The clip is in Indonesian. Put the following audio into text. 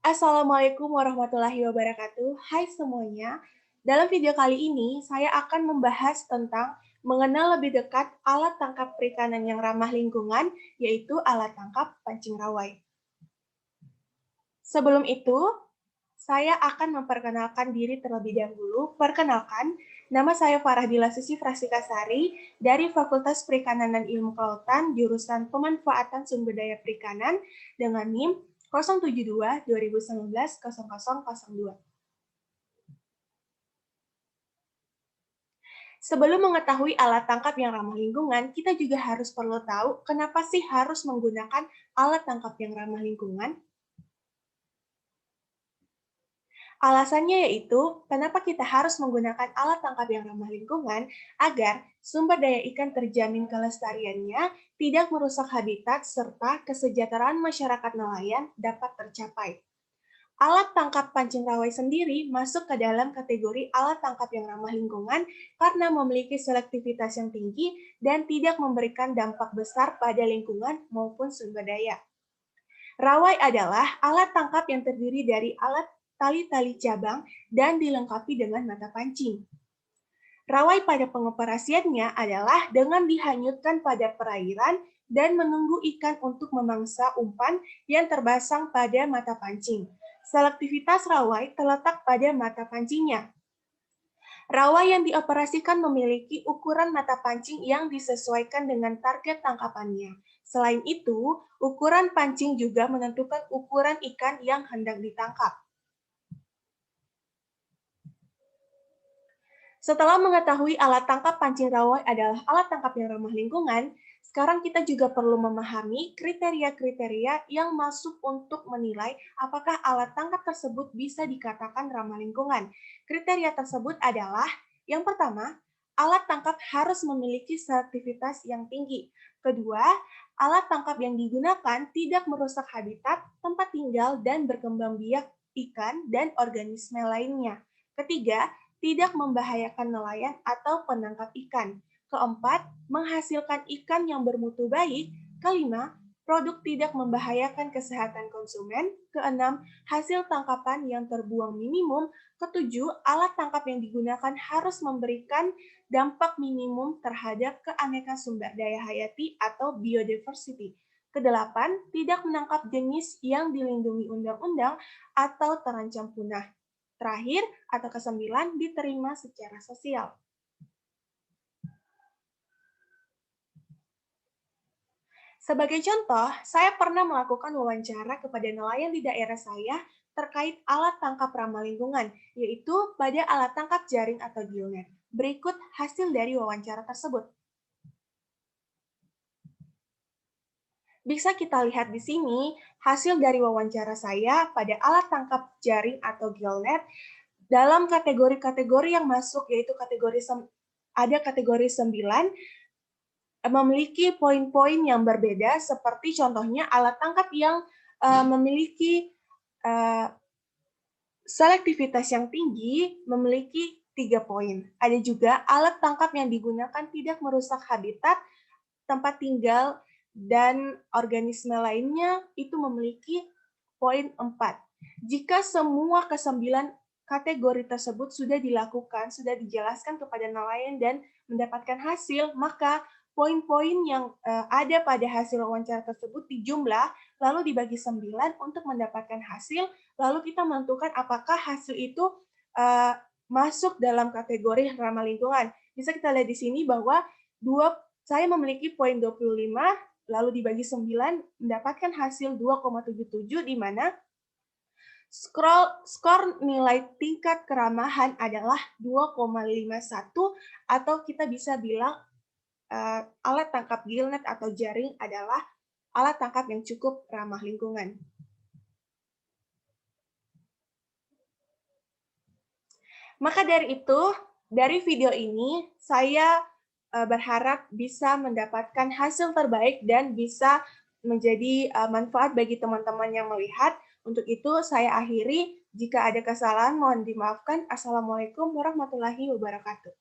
Assalamualaikum warahmatullahi wabarakatuh. Hai semuanya. Dalam video kali ini, saya akan membahas tentang mengenal lebih dekat alat tangkap perikanan yang ramah lingkungan, yaitu alat tangkap pancing rawai. Sebelum itu, saya akan memperkenalkan diri terlebih dahulu. Perkenalkan, nama saya Farah Sisi Prasikasari dari Fakultas Perikanan dan Ilmu Kelautan, jurusan Pemanfaatan Sumber Daya Perikanan dengan NIM 072 2019 0002. Sebelum mengetahui alat tangkap yang ramah lingkungan, kita juga harus perlu tahu kenapa sih harus menggunakan alat tangkap yang ramah lingkungan. Alasannya yaitu, kenapa kita harus menggunakan alat tangkap yang ramah lingkungan agar sumber daya ikan terjamin kelestariannya, tidak merusak habitat, serta kesejahteraan masyarakat nelayan dapat tercapai. Alat tangkap pancing rawai sendiri masuk ke dalam kategori alat tangkap yang ramah lingkungan karena memiliki selektivitas yang tinggi dan tidak memberikan dampak besar pada lingkungan maupun sumber daya. Rawai adalah alat tangkap yang terdiri dari alat tali-tali cabang dan dilengkapi dengan mata pancing. Rawai pada pengoperasiannya adalah dengan dihanyutkan pada perairan dan menunggu ikan untuk memangsa umpan yang terpasang pada mata pancing. Selektivitas rawai terletak pada mata pancingnya. Rawai yang dioperasikan memiliki ukuran mata pancing yang disesuaikan dengan target tangkapannya. Selain itu, ukuran pancing juga menentukan ukuran ikan yang hendak ditangkap. Setelah mengetahui alat tangkap pancing rawai adalah alat tangkap yang ramah lingkungan, sekarang kita juga perlu memahami kriteria-kriteria yang masuk untuk menilai apakah alat tangkap tersebut bisa dikatakan ramah lingkungan. Kriteria tersebut adalah, yang pertama, alat tangkap harus memiliki selektivitas yang tinggi. Kedua, alat tangkap yang digunakan tidak merusak habitat, tempat tinggal, dan berkembang biak ikan dan organisme lainnya. Ketiga, tidak membahayakan nelayan atau penangkap ikan. Keempat, menghasilkan ikan yang bermutu baik. Kelima, produk tidak membahayakan kesehatan konsumen. Keenam, hasil tangkapan yang terbuang minimum. Ketujuh, alat tangkap yang digunakan harus memberikan dampak minimum terhadap keanekaragaman sumber daya hayati atau biodiversity. Kedelapan, tidak menangkap jenis yang dilindungi undang-undang atau terancam punah. Terakhir, atau kesembilan, diterima secara sosial. Sebagai contoh, saya pernah melakukan wawancara kepada nelayan di daerah saya terkait alat tangkap ramah lingkungan, yaitu pada alat tangkap jaring atau gillnet. Berikut hasil dari wawancara tersebut. Bisa kita lihat di sini, hasil dari wawancara saya pada alat tangkap jaring atau gillnet dalam kategori-kategori yang masuk, yaitu ada kategori 9, memiliki poin-poin yang berbeda, seperti contohnya alat tangkap yang memiliki selektivitas yang tinggi, memiliki 3 poin. Ada juga alat tangkap yang digunakan tidak merusak habitat, tempat tinggal, dan organisme lainnya, itu memiliki poin 4. Jika semua ke-9 kategori tersebut sudah dilakukan, sudah dijelaskan kepada nelayan dan mendapatkan hasil, maka poin-poin yang ada pada hasil wawancara tersebut dijumlah, lalu dibagi 9 untuk mendapatkan hasil, lalu kita menentukan apakah hasil itu masuk dalam kategori ramah lingkungan. Bisa kita lihat di sini bahwa saya memiliki poin 25, lalu dibagi 9, mendapatkan hasil 2,77, di mana skor nilai tingkat keramahan adalah 2,51, atau kita bisa bilang alat tangkap gillnet atau jaring adalah alat tangkap yang cukup ramah lingkungan. Maka dari itu, dari video ini saya berharap bisa mendapatkan hasil terbaik dan bisa menjadi manfaat bagi teman-teman yang melihat. Untuk itu saya akhiri, jika ada kesalahan mohon dimaafkan. Assalamualaikum warahmatullahi wabarakatuh.